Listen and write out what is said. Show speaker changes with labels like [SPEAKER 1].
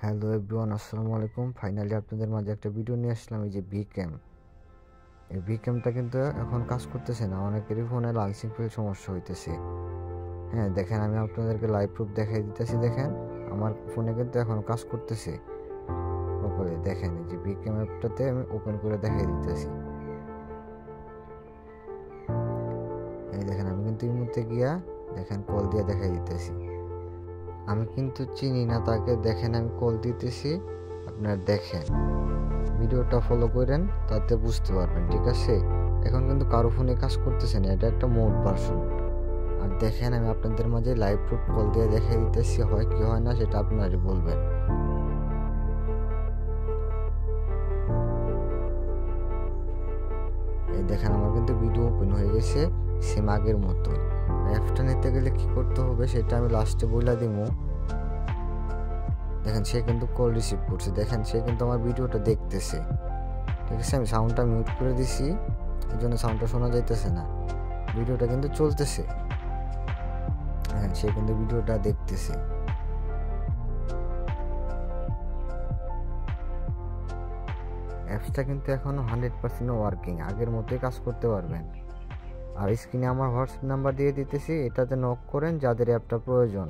[SPEAKER 1] Hello everyone, আসসালামু আলাইকুম। Finally আপনাদের মাঝে একটা ভিডিও নিয়ে আসলাম। এই যে ভিক্যাম, এই ভিক্যামটা কিন্তু এখন কাজ করতেছে না। অনেকেরই ফোনে লাঞ্চিং ফিল সমস্যা হইতেছে। হ্যাঁ, দেখেন আমি আপনাদেরকে লাইভ প্রুফ দেখাই দিতেছি। দেখেন আমার ফোনে কিন্তু এখন কাজ করতেছে প্রপারলি। দেখেন এই যে ভিক্যাম অ্যাপটাতে আমি ওপেন করে দেখাই দিতেছি। এই দেখেন আমি কিন্তু এই মুহূর্তে গিয়া দেখেন কল দিয়ে দেখাই দিতেছি। আমি কিন্তু চিনি না তাকে। দেখেন আমি কল দিতেছি, আপনার দেখেন ভিডিওটা ফলো করেন, তাতে বুঝতে পারবেন। ঠিক আছে, এখন কিন্তু কারো ফোনে কাজ করতেছে না, এটা একটা মোড ভার্সন। আর দেখেন আমি আপনাদের মাঝে লাইভ প্রুফ কল দিয়ে দেখাই দিতেছি, হয় কি হয় না সেটা আপনারই বলবেন। এই দেখেন আমার কিন্তু ভিডিও ওপেন হয়ে গেছে সেম আগের মতো। অ্যাপটা নিতে গেলে কি করতে হবে সেটা আমি লাস্টে বলে দিব। দেখেন সে কিন্তু কল রিসিভ করছে, দেখেন সে কিন্তু আমার ভিডিওটা দেখতেছে। ঠিক আছে, আমি সাউন্ডটা মিউট করে দিছি, এই জন্য সাউন্ডটা শোনা যাইতেছে না। ভিডিওটা কিন্তু চলতেছে। হ্যাঁ, সে কিন্তু ভিডিওটা দেখতেছে। অ্যাপসটা কিন্তু এখনও 100% ওয়ার্কিং, আগের মতোই কাজ করতে পারবেন। আর স্ক্রিনে আমার হোয়াটসঅ্যাপ নাম্বার দিয়ে দিতেছি, এটাতে নক করেন যাদের অ্যাপটা প্রয়োজন।